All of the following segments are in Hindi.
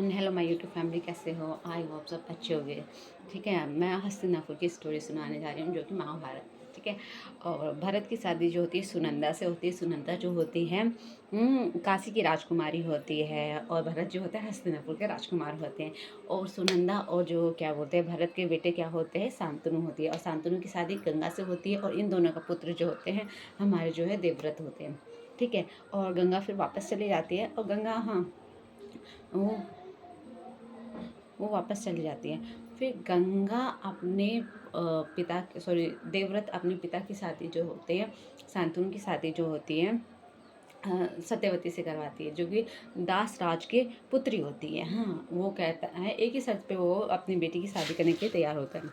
And hello my YouTube family, कैसे हो? आई होप सब अच्छे हो गए। ठीक है, मैं हस्तिनापुर की स्टोरी सुनाने जा रही हूँ, जो कि महाभारत। ठीक है, और भरत की शादी जो होती है सुनंदा से होती है। सुनंदा जो होती है काशी की राजकुमारी होती है, और भरत जो होता है हस्तिनापुर के राजकुमार होते हैं। और सुनंदा और जो क्या बोलते हैं भरत के बेटे क्या होते हैं, शांतनु होती है। और शांतनु की शादी गंगा से होती है, और इन दोनों का पुत्र जो होते हैं हमारे जो है देवव्रत होते हैं। ठीक है, और गंगा फिर वापस चली जाती है, और गंगा हाँ वो वो वापस चली जाती है। फिर गंगा अपने पिता सॉरी देवव्रत अपने पिता की शादी जो होते हैं, शांतनु की शादी जो होती है सत्यवती से करवाती है, जो कि दास राज के पुत्री होती है। हाँ, वो कहता है एक ही शर्त पे वो अपनी बेटी की शादी करने के लिए तैयार होता है।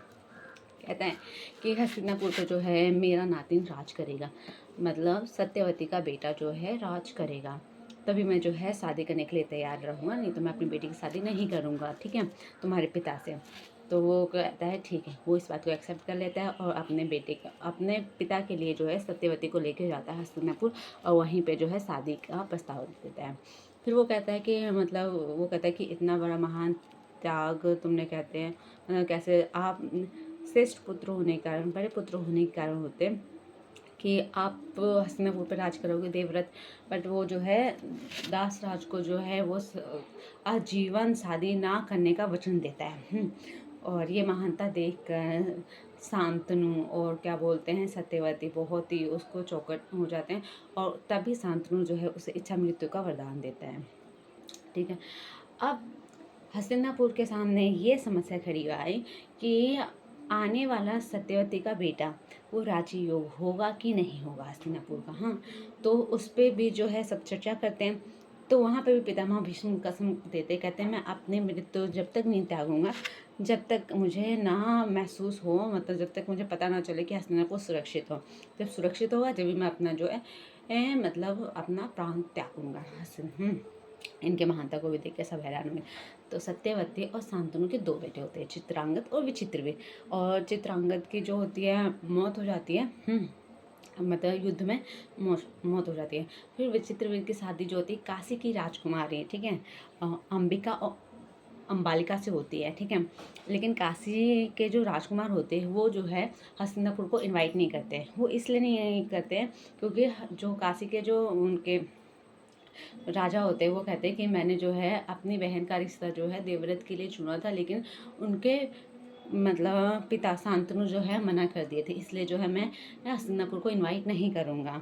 कहता है कि हस्तिनापुर पे जो है मेरा नातिन राज करेगा, मतलब सत्यवती का बेटा जो है राज करेगा, तभी मैं जो है शादी करने के लिए तैयार रहूँगा, नहीं तो मैं अपनी बेटी की शादी नहीं करूँगा। ठीक है, तुम्हारे पिता से। तो वो कहता है ठीक है, वो इस बात को एक्सेप्ट कर लेता है, और अपने बेटे का अपने पिता के लिए जो है सत्यवती को लेकर जाता है हस्तिनापुर, और वहीं पे जो है शादी का प्रस्ताव देता है। फिर वो कहता है कि मतलब वो कहता है कि इतना बड़ा महान त्याग तुमने कहते हैं कैसे आप श्रेष्ठ पुत्र होने के कारण, बड़े पुत्र होने के कारण होते हैं कि आप हस्तिनापुर पर राज करोगे देवव्रत। बट वो जो है दास राज को जो है वो आजीवन शादी ना करने का वचन देता है। और ये महानता देखकर शांतनु और क्या बोलते हैं सत्यवती बहुत ही उसको चौकट हो जाते हैं, और तभी शांतनु जो है उसे इच्छा मृत्यु का वरदान देता है। ठीक है, अब हस्तिनापुर के सामने ये समस्या खड़ी आई कि आने वाला सत्यवती का बेटा वो राजी योग होगा कि नहीं होगा हस्तिनापुर का। हाँ, तो उस पर भी जो है सब चर्चा करते हैं। तो वहाँ पे भी पितामह भीष्म कसम देते, कहते हैं मैं अपने मृत्यु जब तक नहीं त्यागूंगा, जब तक मुझे ना महसूस हो, मतलब जब तक मुझे पता ना चले कि हस्तिनापुर सुरक्षित हो। जब सुरक्षित होगा जब भी मैं अपना जो है मतलब अपना प्राण त्यागूंगा। इनके महानता को भी देख के सब हैरान हुए। तो सत्यवती और शांतनु के दो बेटे होते हैं, चित्रांगद और विचित्रवीर। और चित्रांगद की जो होती है मौत हो जाती है, मतलब युद्ध में मौत हो जाती है। फिर विचित्रवीर की शादी जो होती है काशी की राजकुमारी, ठीक है, अंबिका और अम्बालिका से होती है। ठीक है, लेकिन काशी के जो राजकुमार होते हैं वो जो है हस्तिनापुर को इनवाइट नहीं करते। वो इसलिए नहीं करते क्योंकि जो काशी के जो उनके राजा होते हैं वो कहते हैं कि मैंने जो है अपनी बहन का रिश्ता जो है देवव्रत के लिए चुना था, लेकिन उनके मतलब पिता शांतनु जो है मना कर दिए थे, इसलिए जो है मैं हस्तिनापुर को इनवाइट नहीं करूँगा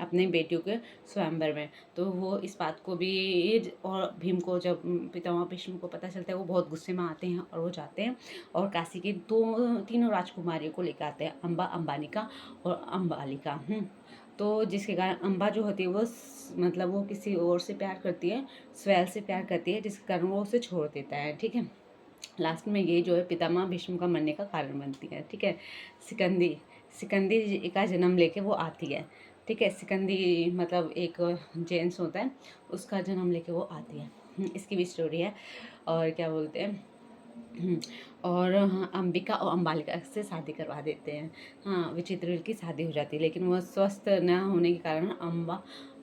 अपने बेटियों के स्वयंवर में। तो वो इस बात को भी, और भीम को जब पितामह भीष्म को पता चलता है वो बहुत गुस्से में आते हैं, और वो जाते हैं और काशी की तीनों राजकुमारियों को लेकर आते हैं, अम्बा, अम्बालिका और अम्बालिका। तो जिसके कारण अम्बा जो होती है वो मतलब वो किसी और से प्यार करती है, स्वेल से प्यार करती है, जिसके कारण वो उसे छोड़ देता है। ठीक है, लास्ट में ये जो है पितामह भीष्म का मरने का कारण बनती है। ठीक है, सिकंदी सिकंदी का जन्म लेके वो आती है। ठीक है, सिकंदी मतलब एक जेंट्स होता है, उसका जन्म लेके वो आती है। इसकी भी स्टोरी है। और क्या बोलते हैं और हाँ, अंबिका और अम्बालिका से शादी करवा देते हैं। हाँ, विचित्रवीर की शादी हो जाती है, लेकिन वो स्वस्थ न होने के कारण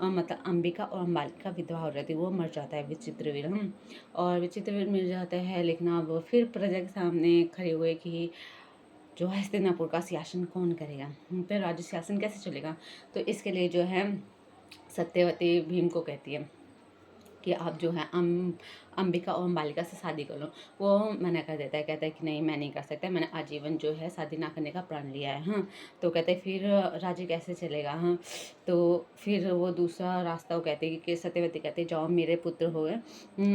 मतलब अंबिका और अम्बालिका विधवा हो जाती है, वो मर जाता है विचित्रवीर। और विचित्रवीर मिल जाता है, लेकिन अब फिर प्रजा के सामने खड़े हुए कि जो है हस्तिनापुर का शासन कौन करेगा, फिर राज्य शासन कैसे चलेगा। तो इसके लिए जो है सत्यवती भीम को कहती है कि आप जो है अंबिका और अम्बालिका से शादी कर लो। वो मना कर देता है, कहता है कि नहीं मैं नहीं कर सकता, मैंने आजीवन जो है शादी ना करने का प्रण लिया है। हाँ, तो कहते हैं फिर राज्य कैसे चलेगा। हाँ, तो फिर वो दूसरा रास्ता वो कहते हैं कि सत्यवती कहते हैं जाओ मेरे पुत्र हो गए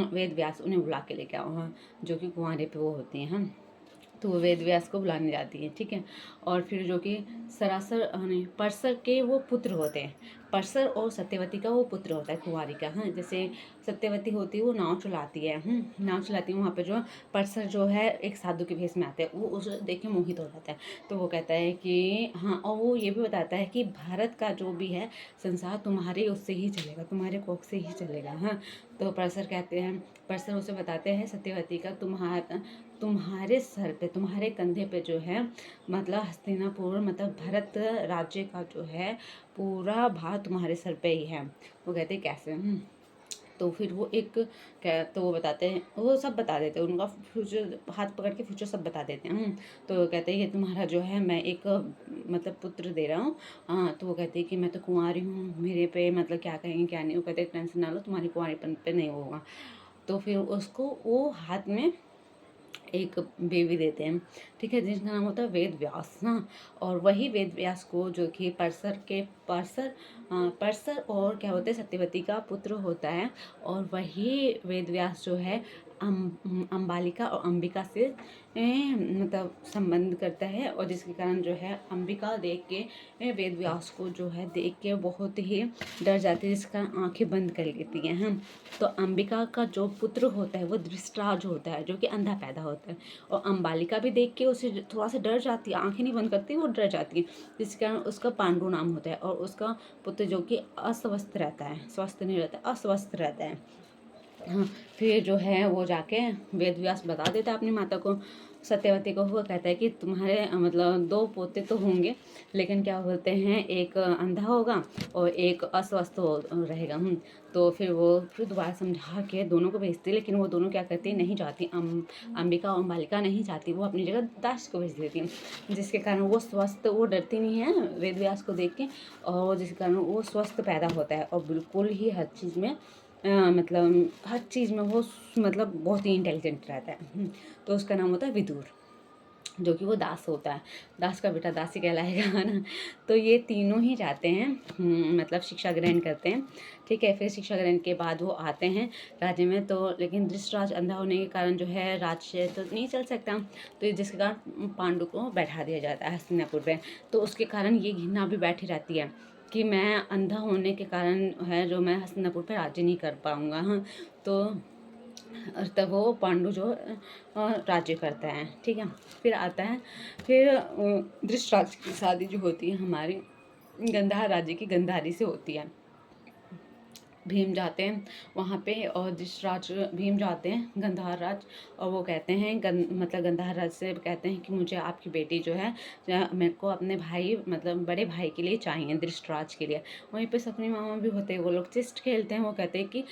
वेद व्यास, उन्हें बुला के लेके आओ। हाँ, जो कि कुंवारे पे वो होती हैं। हाँ, तो वो वेद व्यास को बुलाने जाती है। ठीक है, और फिर जो कि सरासर नहीं परसर के वो पुत्र होते हैं, परसर और सत्यवती का वो पुत्र होता है कुंवारी का। हाँ, जैसे सत्यवती होती है वो नाव चलाती है, नाव चलाती है, वहाँ पे जो परसर जो है एक साधु के भेष में आते हैं, वो उसे देख के मोहित हो जाता है। तो वो कहता है कि हाँ, और वो ये भी बताता है कि भारत का जो भी है संसार तुम्हारे उससे ही चलेगा, तुम्हारे कोख से ही चलेगा। हाँ, तो परसर कहते हैं, परसर उसे बताते हैं सत्यवती का तुम्हारे सर पे, तुम्हारे कंधे पे जो है मतलब हस्तिनापुर मतलब भरत राज्य का जो है पूरा भार तुम्हारे सर पे ही है। वो कहते कैसे तो फिर वो एक क्या तो वो बताते हैं, वो सब बता देते हैं, उनका फ्यूचर हाथ पकड़ के फ्यूचर सब बता देते हैं। तो कहते हैं ये तुम्हारा जो है मैं एक मतलब पुत्र दे रहा हूँ। तो वो कहते हैं कि मैं तो कुंवारी हूँ, मेरे पे मतलब क्या कहेंगे क्या नहीं। वो कहते हैं टेंशन ना लो, तुम्हारी कुंवारीपन पे नहीं होगा। तो फिर उसको वो हाथ में एक बेबी देते हैं, ठीक है, जिसका नाम होता है वेद व्यास। हाँ, और वही वेद व्यास को जो कि परसर और क्या होता है सत्यवती का पुत्र होता है। और वही वेद व्यास जो है अंबालिका और अंबिका से मतलब संबंध करता है। और जिसके कारण जो है अंबिका देख के वेद व्यास को जो है देख के बहुत ही डर जाती है, जिसका आंखें बंद कर लेती हैं। हम तो अंबिका का जो पुत्र होता है वो धृतराज होता है, जो कि अंधा पैदा होता है। और अंबालिका भी देख के उसे थोड़ा सा डर जाती है, आंखें नहीं बंद करती, वो डर जाती है, जिसके कारण उसका पांडु नाम होता है। और उसका पुत्र जो कि अस्वस्थ रहता है, स्वस्थ नहीं रहता, अस्वस्थ रहता है। हाँ, फिर जो है वो जाके वेद व्यास बता देता है अपनी माता को, सत्यवती को। वो कहता है कि तुम्हारे मतलब 2 पोते तो होंगे, लेकिन क्या बोलते हैं एक अंधा होगा और एक अस्वस्थ रहेगा। तो फिर वो फिर दोबारा समझा के दोनों को भेजती है, लेकिन वो दोनों क्या करती है, नहीं जाती। अंबिका और अंबालिका नहीं जाती, वो अपनी जगह दास को भेज देती है, जिसके कारण वो स्वस्थ, वो डरती नहीं है वेद व्यास को देख के। और जिसके कारण वो स्वस्थ पैदा होता है और बिल्कुल ही हर चीज़ में मतलब हर चीज़ में वो मतलब बहुत ही इंटेलिजेंट रहता है। तो उसका नाम होता है विदुर, जो कि वो दास होता है, दास का बेटा दास ही कहलाएगा, है ना। तो ये तीनों ही जाते हैं मतलब शिक्षा ग्रहण करते हैं, ठीक है। फिर शिक्षा ग्रहण के बाद वो आते हैं राज्य में। तो लेकिन धृतराज अंधा होने के कारण जो है राज्य तो नहीं चल सकता, तो जिसके कारण पांडु को बैठा दिया जाता है हस्तिनापुर पे। तो उसके कारण ये घृणा भी बैठी रहती है कि मैं अंधा होने के कारण है जो मैं हस्तिनापुर पे राज्य नहीं कर पाऊँगा। हाँ, तो तब वो पांडु जो राज्य करता है, ठीक है। फिर आता है, फिर धृतराज की शादी जो होती है हमारी गंधार राज्य की गंधारी से होती है। भीम जाते हैं वहाँ पे और धृतराज भीम जाते हैं गंधार राज, और वो कहते हैं मतलब गंधार राज से कहते हैं कि मुझे आपकी बेटी जो है मेरे को अपने भाई मतलब बड़े भाई के लिए चाहिए, धृतराज के लिए। वहीं पे शकुनी मामा भी होते हैं, वो लोग चेस्ट खेलते हैं। वो कहते हैं कि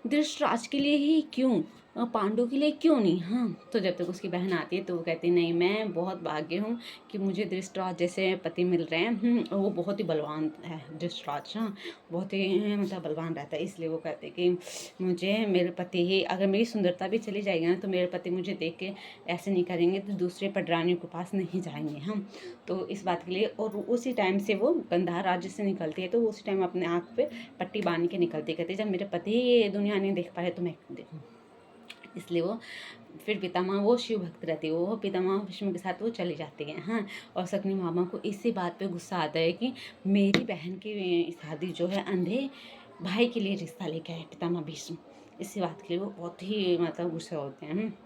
धृतराज के लिए ही क्यों, पांडु के लिए क्यों नहीं। हाँ, तो जब तक उसकी बहन आती है तो वो कहती है नहीं, मैं बहुत भाग्य हूँ कि मुझे धृतराज जैसे पति मिल रहे हैं। और वो बहुत ही बलवान है धृतराज। हाँ, बहुत ही मतलब बलवान रहता है, इसलिए वो कहते हैं कि मुझे मेरे पति ही, अगर मेरी सुंदरता भी चली जाएगी ना तो मेरे पति मुझे देख के ऐसे नहीं करेंगे, तो दूसरे पटरानियों के पास नहीं जाएंगे हम। तो इस बात के लिए, और उसी टाइम से वो गंधार राज्य से निकलती है, तो उसी टाइम अपने आँख पे पट्टी बांध के निकलती, कहती जब मेरे पति ये दुनिया नहीं देख पा रहे तो मैं देखूँ। इसलिए वो फिर पितामह, वो शिव भक्त रहती है, वो पितामह भीष्म के साथ वो चली जाती है। हाँ, और शकुनी मामा को इसी बात पे गुस्सा आता है कि मेरी बहन की शादी जो है अंधे भाई के लिए रिश्ता लेके आए पितामह भीष्म। इसी बात के लिए वो बहुत ही मतलब गुस्सा होते हैं।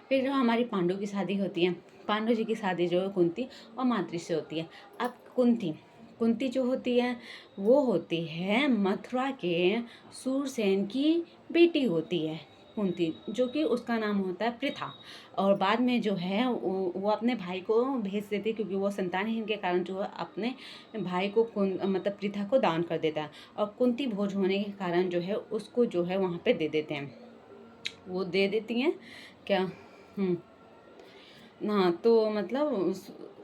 फिर जो हमारी पांडु की शादी होती है, पांडु जी की शादी जो है कुंती और माद्री से होती है। अब कुंती जो होती है वो होती है मथुरा के सूरसेन की बेटी होती है कुंती, जो कि उसका नाम होता है पृथा। और बाद में जो है वो अपने भाई को भेज देती है, क्योंकि वो संतानहीन के कारण जो है अपने भाई को मतलब पृथा को दान कर देता है। और कुंती भोज होने के कारण जो है उसको जो है वहाँ पे दे देते हैं, वो दे देती हैं क्या। हम्म, हाँ, तो मतलब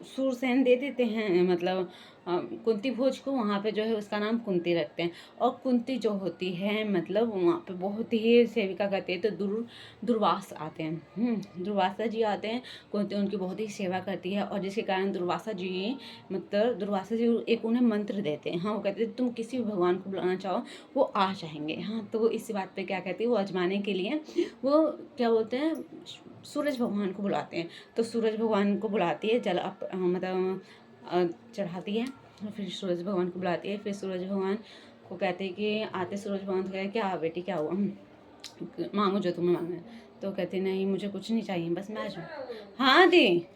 सूरसेन दे देते हैं मतलब कुंती भोज को, वहाँ पे जो है उसका नाम कुंती रखते हैं। और कुंती जो होती है मतलब वहाँ पे बहुत ही सेविका करती है। तो दुर्वास आते हैं, दुर्वासा जी आते हैं, कुंती उनकी बहुत ही सेवा करती है। और जिसके कारण दुर्वासा जी मतलब दुर्वासा जी एक उन्हें मंत्र देते हैं। हाँ, वो कहते हैं तुम किसी भी भगवान को बुलाना चाहो वो आ जाएंगे। हाँ, तो वो इसी बात पे क्या कहती है, वो आजमाने के लिए वो क्या बोलते हैं सूरज भगवान को बुलाते हैं। तो सूरज भगवान को बुलाती है, जल मतलब चढ़ाती है, फिर सूरज भगवान को बुलाती है। फिर सूरज भगवान को कहते हैं कि आते सूरज भगवान को कहते क्या बेटी क्या हुआ, मांगो जो तुम्हें मांगना है। तो कहते नहीं मुझे कुछ नहीं चाहिए, बस मैं आ जाऊँ। हाँ दी।